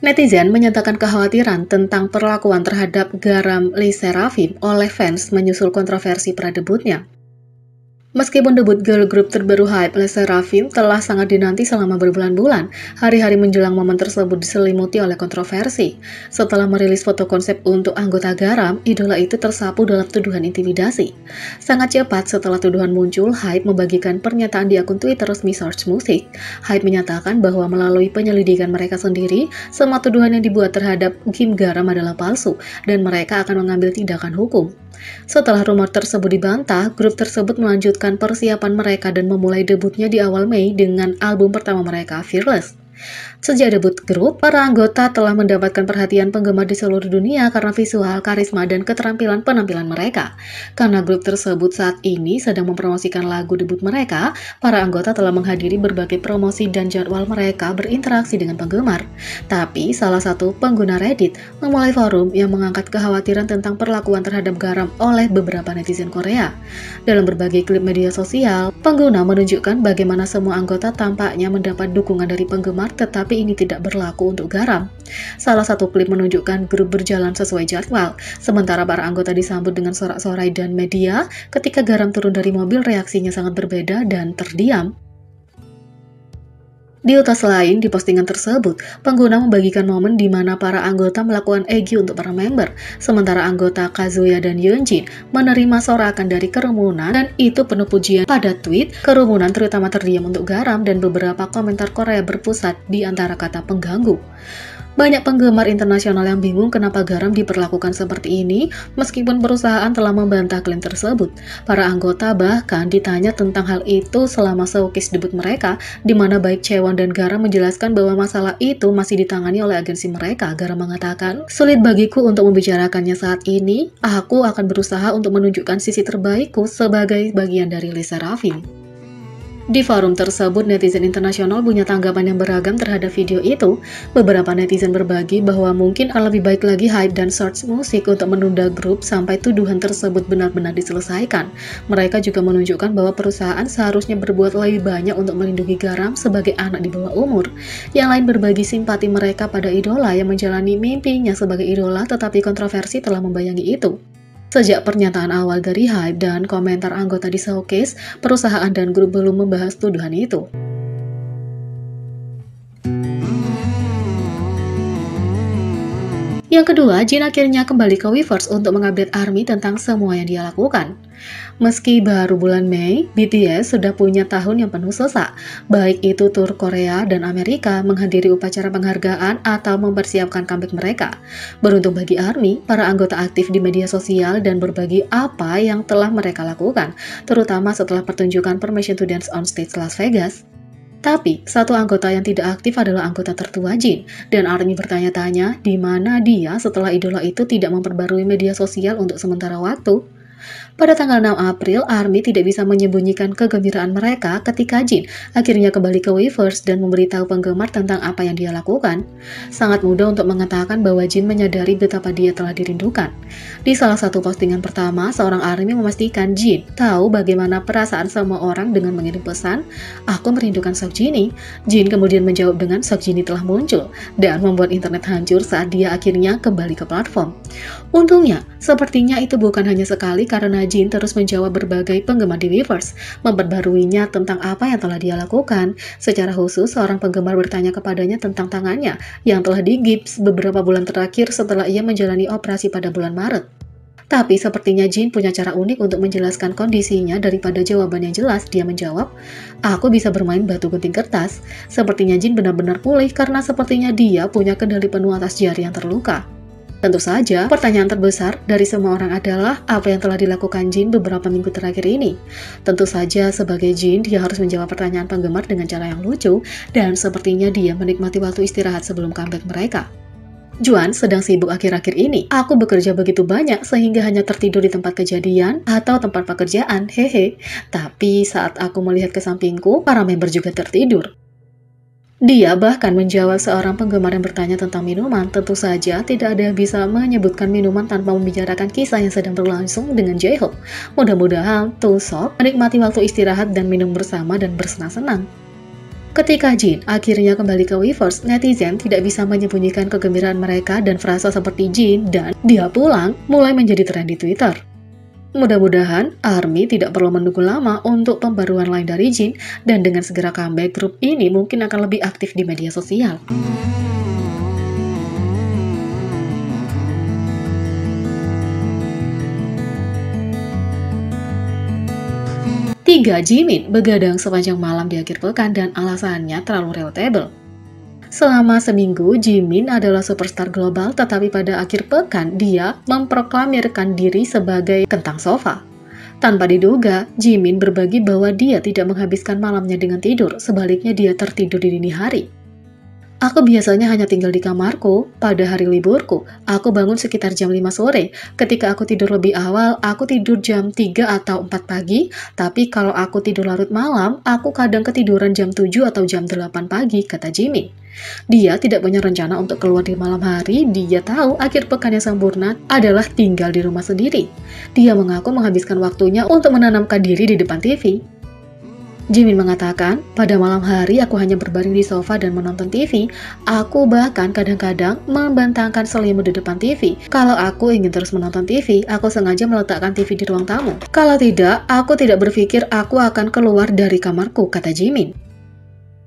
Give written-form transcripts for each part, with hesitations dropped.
Netizen menyatakan kekhawatiran tentang perlakuan terhadap garam LE SSERAFIM oleh fans menyusul kontroversi pradebutnya. Meskipun debut girl group terbaru HYBE LE SSERAFIM telah sangat dinanti selama berbulan-bulan, hari-hari menjelang momen tersebut diselimuti oleh kontroversi. Setelah merilis foto konsep untuk anggota garam, idola itu tersapu dalam tuduhan intimidasi. Sangat cepat setelah tuduhan muncul, HYBE membagikan pernyataan di akun Twitter resmi Source Music. HYBE menyatakan bahwa melalui penyelidikan mereka sendiri, semua tuduhan yang dibuat terhadap Kim Garam adalah palsu, dan mereka akan mengambil tindakan hukum. Setelah rumor tersebut dibantah, grup tersebut melanjutkan persiapan mereka dan memulai debutnya di awal Mei dengan album pertama mereka, Fearless. Sejak debut grup, para anggota telah mendapatkan perhatian penggemar di seluruh dunia karena visual, karisma, dan keterampilan penampilan mereka. Karena grup tersebut saat ini sedang mempromosikan lagu debut mereka, para anggota telah menghadiri berbagai promosi dan jadwal mereka berinteraksi dengan penggemar. Tapi, salah satu pengguna Reddit memulai forum yang mengangkat kekhawatiran tentang perlakuan terhadap garam oleh beberapa netizen Korea. Dalam berbagai klip media sosial, pengguna menunjukkan bagaimana semua anggota tampaknya mendapat dukungan dari penggemar, tetapi ini tidak berlaku untuk garam. Salah satu klip menunjukkan grup berjalan sesuai jadwal, sementara para anggota disambut dengan sorak-sorai dan media. Ketika garam turun dari mobil, reaksinya sangat berbeda dan terdiam. Di utas lain, di postingan tersebut, pengguna membagikan momen di mana para anggota melakukan EG untuk para member, sementara anggota Kazuya dan Yeonjin menerima sorakan dari kerumunan, dan itu penuh pujian. Pada tweet, kerumunan terutama terdiam untuk garam dan beberapa komentar Korea berpusat di antara kata pengganggu. Banyak penggemar internasional yang bingung kenapa garam diperlakukan seperti ini, meskipun perusahaan telah membantah klaim tersebut. Para anggota bahkan ditanya tentang hal itu selama showcase debut mereka, di mana baik Chaewon dan Garam menjelaskan bahwa masalah itu masih ditangani oleh agensi mereka. Garam mengatakan, "Sulit bagiku untuk membicarakannya saat ini. Aku akan berusaha untuk menunjukkan sisi terbaikku sebagai bagian dari LE SSERAFIM." Di forum tersebut, netizen internasional punya tanggapan yang beragam terhadap video itu. Beberapa netizen berbagi bahwa mungkin akan lebih baik lagi HYBE dan Source Music untuk menunda grup sampai tuduhan tersebut benar-benar diselesaikan. Mereka juga menunjukkan bahwa perusahaan seharusnya berbuat lebih banyak untuk melindungi garam sebagai anak di bawah umur. Yang lain berbagi simpati mereka pada idola yang menjalani mimpinya sebagai idola, tetapi kontroversi telah membayangi itu. Sejak pernyataan awal dari HYBE dan komentar anggota di showcase, perusahaan dan grup belum membahas tuduhan itu. Yang kedua, Jin akhirnya kembali ke Weverse untuk mengupdate ARMY tentang semua yang dia lakukan. Meski baru bulan Mei, BTS sudah punya tahun yang penuh sesak, baik itu tur Korea dan Amerika, menghadiri upacara penghargaan, atau mempersiapkan comeback mereka. Beruntung bagi ARMY, para anggota aktif di media sosial dan berbagi apa yang telah mereka lakukan, terutama setelah pertunjukan Permission to Dance on Stage Las Vegas. Tapi, satu anggota yang tidak aktif adalah anggota tertua Jin, dan ARMY bertanya-tanya di mana dia setelah idola itu tidak memperbarui media sosial untuk sementara waktu. Pada tanggal 6 April, ARMY tidak bisa menyembunyikan kegembiraan mereka ketika Jin akhirnya kembali ke Weverse dan memberitahu penggemar tentang apa yang dia lakukan. Sangat mudah untuk mengatakan bahwa Jin menyadari betapa dia telah dirindukan. Di salah satu postingan pertama, seorang ARMY memastikan Jin tahu bagaimana perasaan semua orang dengan mengirim pesan, "Aku merindukan Seokjini." Jin kemudian menjawab dengan "Seokjini telah muncul," dan membuat internet hancur saat dia akhirnya kembali ke platform. Untungnya, sepertinya itu bukan hanya sekali, karena Jin terus menjawab berbagai penggemar di Weverse, memperbaruinya tentang apa yang telah dia lakukan. Secara khusus, seorang penggemar bertanya kepadanya tentang tangannya yang telah digips beberapa bulan terakhir setelah ia menjalani operasi pada bulan Maret. Tapi sepertinya Jin punya cara unik untuk menjelaskan kondisinya. Daripada jawaban yang jelas, dia menjawab, "Aku bisa bermain batu gunting kertas." Sepertinya Jin benar-benar pulih karena sepertinya dia punya kendali penuh atas jari yang terluka. Tentu saja, pertanyaan terbesar dari semua orang adalah apa yang telah dilakukan Jin beberapa minggu terakhir ini. Tentu saja, sebagai Jin, dia harus menjawab pertanyaan penggemar dengan cara yang lucu, dan sepertinya dia menikmati waktu istirahat sebelum comeback mereka. "Juan sedang sibuk akhir-akhir ini. Aku bekerja begitu banyak sehingga hanya tertidur di tempat kejadian atau tempat pekerjaan, hehe. Tapi saat aku melihat ke sampingku, para member juga tertidur." Dia bahkan menjawab seorang penggemar yang bertanya tentang minuman. Tentu saja tidak ada yang bisa menyebutkan minuman tanpa membicarakan kisah yang sedang berlangsung dengan J-Hope. Mudah-mudahan Tuseok menikmati waktu istirahat dan minum bersama dan bersenang-senang. Ketika Jin akhirnya kembali ke Weverse, netizen tidak bisa menyembunyikan kegembiraan mereka dan frasa seperti Jin dan dia pulang mulai menjadi tren di Twitter. Mudah-mudahan ARMY tidak perlu menunggu lama untuk pembaruan lain dari Jin, dan dengan segera comeback, grup ini mungkin akan lebih aktif di media sosial. 3. Jimin begadang sepanjang malam di akhir pekan dan alasannya terlalu relatable. Selama seminggu, Jimin adalah superstar global, tetapi pada akhir pekan dia memproklamirkan diri sebagai kentang sofa. Tanpa diduga, Jimin berbagi bahwa dia tidak menghabiskan malamnya dengan tidur, sebaliknya dia tertidur di dini hari. Aku biasanya hanya tinggal di kamarku. Pada hari liburku, aku bangun sekitar jam 5 sore. Ketika aku tidur lebih awal, aku tidur jam 3 atau 4 pagi. Tapi kalau aku tidur larut malam, aku kadang ketiduran jam 7 atau jam 8 pagi, kata Jimin. Dia tidak punya rencana untuk keluar di malam hari. Dia tahu akhir pekan yang sempurna adalah tinggal di rumah sendiri. Dia mengaku menghabiskan waktunya untuk menanamkan diri di depan TV. Jimin mengatakan, pada malam hari aku hanya berbaring di sofa dan menonton TV. Aku bahkan kadang-kadang membentangkan selimut di depan TV. Kalau aku ingin terus menonton TV, aku sengaja meletakkan TV di ruang tamu. Kalau tidak, aku tidak berpikir aku akan keluar dari kamarku, kata Jimin.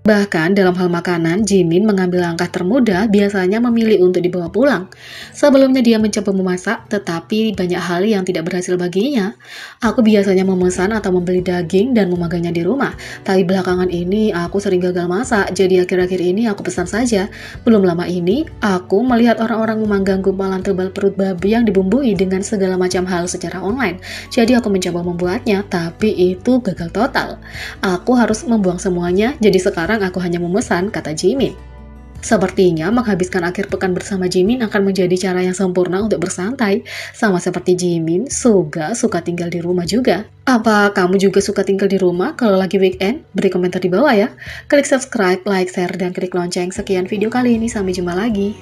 Bahkan dalam hal makanan, Jimin mengambil langkah termudah, biasanya memilih untuk dibawa pulang. Sebelumnya dia mencoba memasak, tetapi banyak hal yang tidak berhasil baginya. Aku biasanya memesan atau membeli daging dan memagangnya di rumah. Tapi belakangan ini aku sering gagal masak, jadi akhir-akhir ini aku pesan saja. Belum lama ini, aku melihat orang-orang memanggang gumpalan tebal perut babi yang dibumbui dengan segala macam hal secara online. Jadi aku mencoba membuatnya, tapi itu gagal total. Aku harus membuang semuanya, jadi sekarang aku hanya memesan, kata Jimin. Sepertinya menghabiskan akhir pekan bersama Jimin akan menjadi cara yang sempurna untuk bersantai. Sama seperti Jimin, Suga suka tinggal di rumah juga. Apa kamu juga suka tinggal di rumah kalau lagi weekend? Beri komentar di bawah ya. Klik subscribe, like, share, dan klik lonceng. Sekian video kali ini, sampai jumpa lagi.